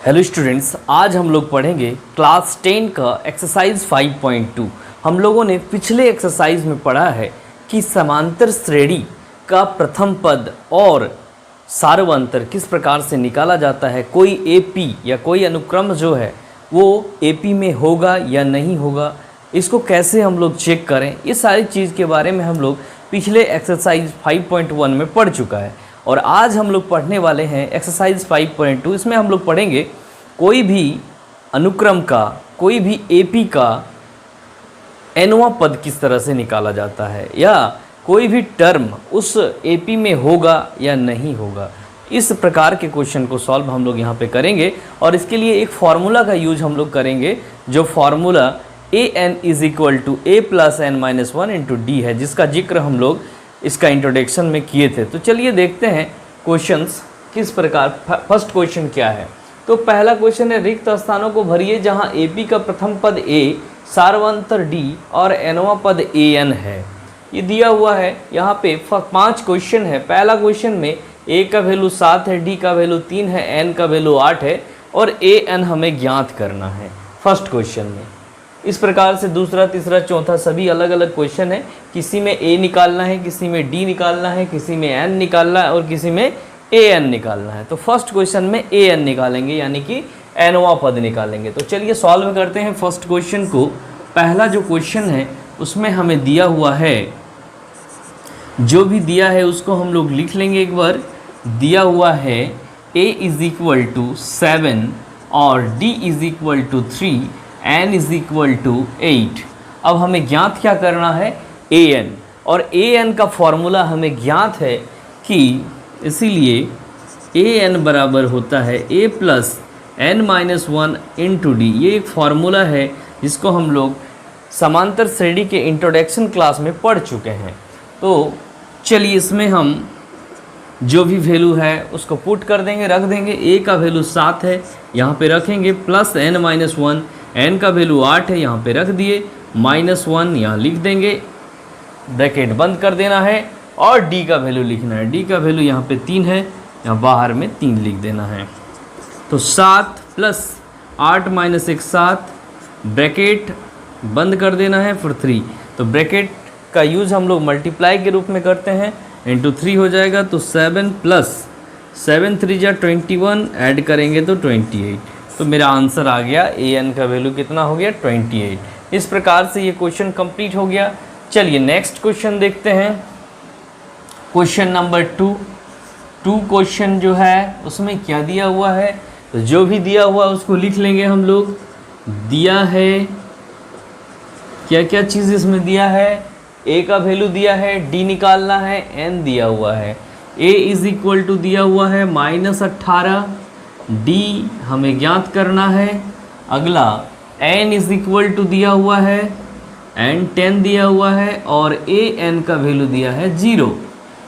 Hello students, आज हम लोग पढ़ेंगे क्लास 10 का एक्सरसाइज 5.2। हम लोगों ने पिछले एक्सरसाइज में पढ़ा है कि समांतर श्रेणी का प्रथम पद और सार्वंतर किस प्रकार से निकाला जाता है। कोई एपी या कोई अनुक्रम जो है वो एपी में होगा या नहीं होगा, इसको कैसे हम लोग चेक करें, इस सारी चीज़ के बारे में हम लोग पिछले एक्सरसाइज 5.1 में पढ़ चुका है। और आज हम लोग पढ़ने वाले हैं एक्सरसाइज 5.2। इसमें हम लोग पढ़ेंगे कोई भी अनुक्रम का, कोई भी एपी का एनवां पद किस तरह से निकाला जाता है, या कोई भी टर्म उस एपी में होगा या नहीं होगा। इस प्रकार के क्वेश्चन को सॉल्व हम लोग यहाँ पे करेंगे और इसके लिए एक फार्मूला का यूज हम लोग करेंगे, जो formula an is equal to a plus n minus one into d है, जिसका जिक्र हम लोग इसका इंट्रोडक्शन में किए थे। तो चलिए देखते हैं क्वेश्चंस किस प्रकार। फर्स्ट क्वेश्चन क्या है, तो पहला क्वेश्चन है रिक्त स्थानों को भरिए जहां एपी का प्रथम पद ए, सार्वंतर डी और एनवां पद an है। ये दिया हुआ है यहाँ पे 5 क्वेश्चन है। पहला क्वेश्चन में ए का वैल्यू 7 है, डी का वैल्यू 3 है, एन का वैल्यू 8 है और an हमें ज्ञात करना है फर्स्ट क्वेश्चन में। इस प्रकार से दूसरा, तीसरा, चौथा सभी अलग अलग क्वेश्चन है। किसी में a निकालना है, किसी में d निकालना है, किसी में n निकालना है और किसी में an निकालना है। तो फर्स्ट क्वेश्चन में an निकालेंगे, यानी कि nवां पद निकालेंगे। तो चलिए सॉल्व करते हैं फर्स्ट क्वेश्चन को। पहला जो क्वेश्चन है उसमें हमें दिया हुआ है, जो भी दिया है उसको हम लोग लिख लेंगे एक बार। दिया हुआ है a इज इक्वल टू 7 और d is equal to 3, n is equal to 8। अब हमें ज्ञात क्या करना है, an, और an का फॉर्मूला हमें ज्ञात है कि इसीलिए an बराबर होता है a plus n minus one into d. ये एक फार्मूला है जिसको हम लोग समांतर श्रेणी के इंट्रोडक्शन क्लास में पढ़ चुके हैं। तो चलिए इसमें हम जो भी वैल्यू है उसको पुट कर देंगे, रख देंगे। a का वैल्यू 7 है, यहाँ पे रखेंगे, plus n minus one, n का वैल्यू 8 है, यहाँ पे रख दिए, माइनस 1 यहाँ लिख देंगे, ब्रैकेट बंद कर देना है और d का वैल्यू लिखना है। d का वैल्यू यहाँ पे 3 है, यहाँ बाहर में 3 लिख देना है। तो 7 प्लस 8 माइनस 1 7, ब्रैकेट बंद कर देना है, फिर 3। तो ब्रैकेट का यूज़ हम लोग मल्टीप्लाई के रूप में करते हैं, इंटू 3 हो जाएगा। तो 7 प्लस 7 3 जा 21, ऐड करेंगे तो 28। तो मेरा आंसर आ गया, an का वैल्यू कितना हो गया, 28। इस प्रकार से ये क्वेश्चन कंप्लीट हो गया। चलिए नेक्स्ट क्वेश्चन देखते हैं, क्वेश्चन नंबर 2 क्वेश्चन जो है उसमें क्या दिया हुआ है, तो जो भी दिया हुआ उसको लिख लेंगे हम लोग। दिया है क्या क्या चीज़ इसमें दिया है, a का वैल्यू दिया है, d निकालना है, n दिया हुआ है, a इज इक्वल टू दिया हुआ है -18, d हमें ज्ञात करना है। अगला n इज इक्वल टू दिया हुआ है, n 10 दिया हुआ है और an का वैल्यू दिया है 0।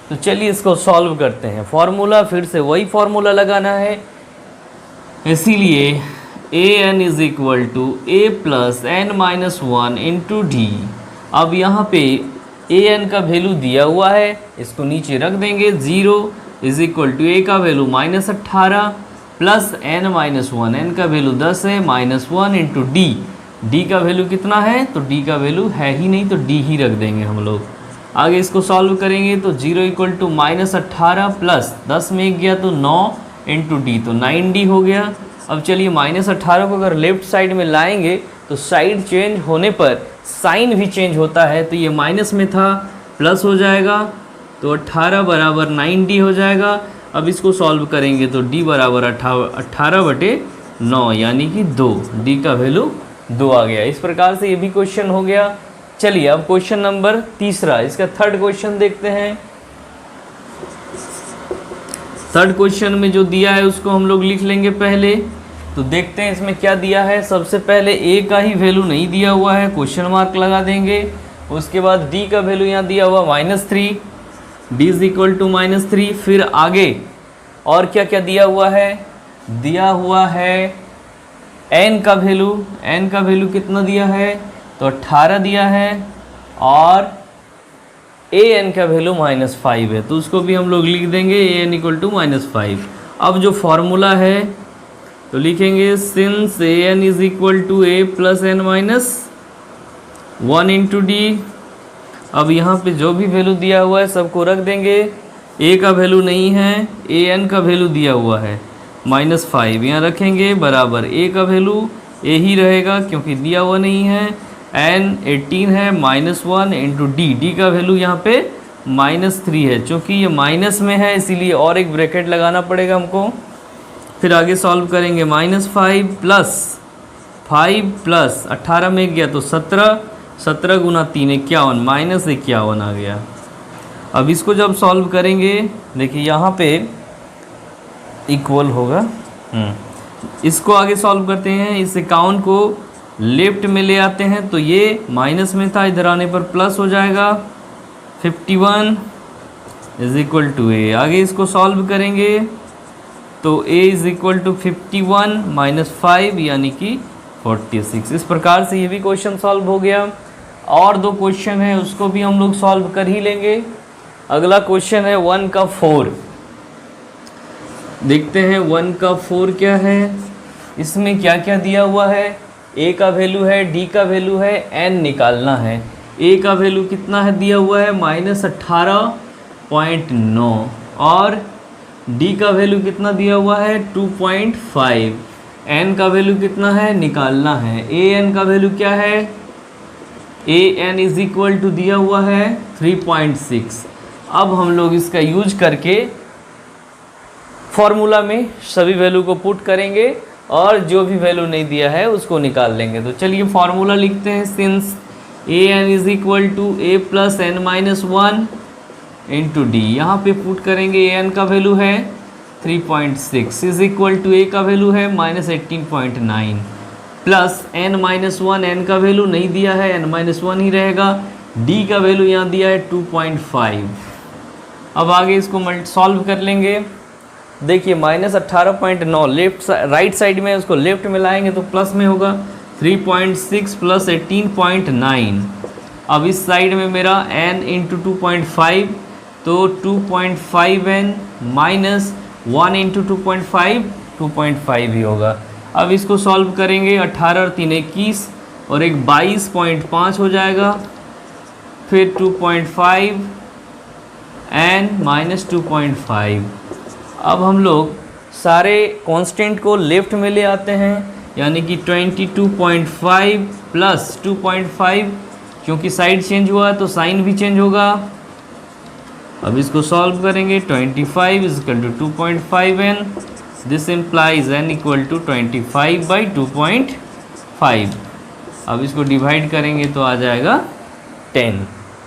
तो चलिए इसको सॉल्व करते हैं। फॉर्मूला फिर से वही फॉर्मूला लगाना है, इसीलिए an is equal to a plus n minus one into d. अब यहाँ पे an का वैल्यू दिया हुआ है, इसको नीचे रख देंगे। 0 इज इक्वल टू a का value -18 plus n minus one, n का वैल्यू 10 है, -1 इंटू d का वैल्यू कितना है, तो d का वैल्यू है ही नहीं, तो d ही रख देंगे हम लोग। आगे इसको सॉल्व करेंगे तो 0 इक्वल टू -18 प्लस 10 में 1 गया तो 9 इंटू डी, तो 9d हो गया। अब चलिए -18 को अगर लेफ्ट साइड में लाएंगे तो साइड चेंज होने पर साइन भी चेंज होता है, तो ये माइनस में था, प्लस हो जाएगा, तो 18 बराबर 9d हो जाएगा। अब इसको सॉल्व करेंगे तो d बराबर 18/9 यानी कि 2, d का वैल्यू 2 आ गया। इस प्रकार से ये भी क्वेश्चन हो गया। चलिए अब क्वेश्चन नंबर 3, इसका थर्ड क्वेश्चन देखते हैं। थर्ड क्वेश्चन में जो दिया है उसको हम लोग लिख लेंगे पहले। तो देखते हैं इसमें क्या दिया है। सबसे पहले a का ही वैल्यू नहीं दिया हुआ है, क्वेश्चन मार्क लगा देंगे। उसके बाद d का वैल्यू यहाँ दिया हुआ -3, d इज इक्वल टू -3। फिर आगे और क्या क्या दिया हुआ है, दिया हुआ है n का वैल्यू कितना दिया है, तो 18 दिया है और an का वैल्यू -5 है, तो उसको भी हम लोग लिख देंगे an इक्वल टू -5। अब जो फॉर्मूला है तो लिखेंगे since a n is equal to a plus n minus 1 into d. अब यहाँ पे जो भी वैल्यू दिया हुआ है सबको रख देंगे। ए का वैल्यू नहीं है, ए एन का वैल्यू दिया हुआ है -5, यहाँ रखेंगे बराबर ए का वैल्यू ए ही रहेगा क्योंकि दिया हुआ नहीं है। एन 18 है, -1 इंटू डी, डी का वैल्यू यहाँ पे -3 है। चूँकि ये माइनस में है इसीलिए और एक ब्रैकेट लगाना पड़ेगा हमको। फिर आगे सॉल्व करेंगे -5 प्लस 5 प्लस 18 में गया तो 17, 17 गुना 3 51, -51 आ गया। अब इसको जब सॉल्व करेंगे देखिए यहाँ पे इक्वल होगा। इसको आगे सॉल्व करते हैं। इस 51 को लेफ्ट में ले आते हैं तो ये माइनस में था, इधर आने पर प्लस हो जाएगा। 51 इज इक्वल टू ए। आगे इसको सॉल्व करेंगे तो a इज इक्वल टू 51 -5 यानी कि 46। इस प्रकार से ये भी क्वेश्चन सॉल्व हो गया। और 2 क्वेश्चन है उसको भी हम लोग सॉल्व कर ही लेंगे। अगला क्वेश्चन है 1 का 4। देखते हैं 1 का 4 क्या है। इसमें क्या क्या दिया हुआ है, a का वैल्यू है, d का वैल्यू है, n निकालना है। a का वैल्यू कितना है दिया हुआ है -18.9 और d का वैल्यू कितना दिया हुआ है 2.5। n का वैल्यू कितना है निकालना है। a n का वैल्यू क्या है, a n is equal to दिया हुआ है 3.6। अब हम लोग इसका यूज करके फॉर्मूला में सभी वैल्यू को पुट करेंगे और जो भी वैल्यू नहीं दिया है उसको निकाल लेंगे। तो चलिए फॉर्मूला लिखते हैं। Since a n is equal to a plus n minus 1 into d. यहाँ पे पुट करेंगे ए एन का वैल्यू है 3.6 इज इक्वल टू ए का वैल्यू है -18.9 प्लस एन माइनस 1, एन का वैल्यू नहीं दिया है, एन माइनस 1 ही रहेगा। डी का वैल्यू यहाँ दिया है 2.5। अब आगे इसको सॉल्व कर लेंगे। देखिए -18.9 लेफ्ट राइट साइड में उसको लेफ्ट में लाएंगे तो प्लस में होगा 3.6 प्लस 18.9। अब इस साइड में मेरा n इंटू 2.5 तो 2.5n माइनस 1 इंटू 2.5 ही होगा। अब इसको सॉल्व करेंगे 18 और 3 21 और एक 22.5 हो जाएगा। फिर 2.5 n माइनस 2.5। अब हम लोग सारे कांस्टेंट को लेफ्ट में ले आते हैं यानी कि 22.5 प्लस 2.5, क्योंकि साइड चेंज हुआ तो साइन भी चेंज होगा। अब इसको सॉल्व करेंगे 25 is equal to 2.5n। This implies n equal to 25/2.5। अब इसको डिवाइड करेंगे तो आ जाएगा 10।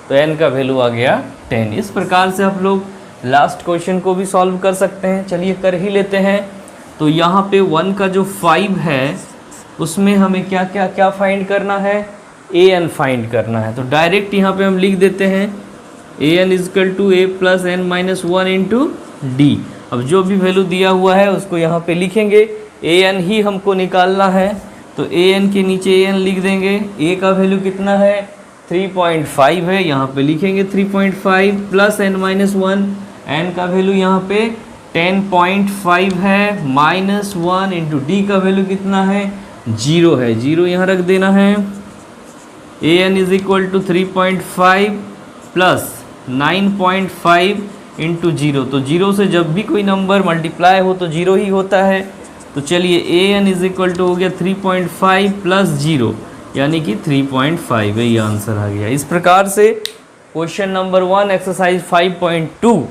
तो n का वैल्यू आ गया 10। इस प्रकार से आप लोग लास्ट क्वेश्चन को भी सॉल्व कर सकते हैं। चलिए कर ही लेते हैं। तो यहाँ पे 1 का जो 5 है उसमें हमें क्या क्या क्या फाइंड करना है, ए एन फाइंड करना है। तो डायरेक्ट यहाँ पे हम लिख देते हैं a n equal to a plus n minus 1 into d. अब जो भी वैल्यू दिया हुआ है उसको यहाँ पे लिखेंगे। ए एन ही हमको निकालना है तो ए एन के नीचे ए एन लिख देंगे। ए का वैल्यू कितना है 3.5 है, यहाँ पे लिखेंगे 3.5 प्लस एन माइनस 1। एन का वैल्यू यहाँ पे 10.5 है माइनस 1 इंटू डी का वैल्यू कितना है 0 है, 0 यहाँ रख देना है। A n is equal to 3.5 plus 9.5 into 0। तो 0 से जब भी कोई नंबर मल्टीप्लाई हो तो 0 ही होता है। तो चलिए ए एन इज इक्वल टू हो गया 3.5 प्लस 0 यानी कि 3.5 ये आंसर आ गया। इस प्रकार से क्वेश्चन नंबर 1 एक्सरसाइज 5.2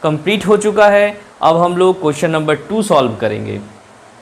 कंप्लीट हो चुका है। अब हम लोग क्वेश्चन नंबर 2 सॉल्व करेंगे।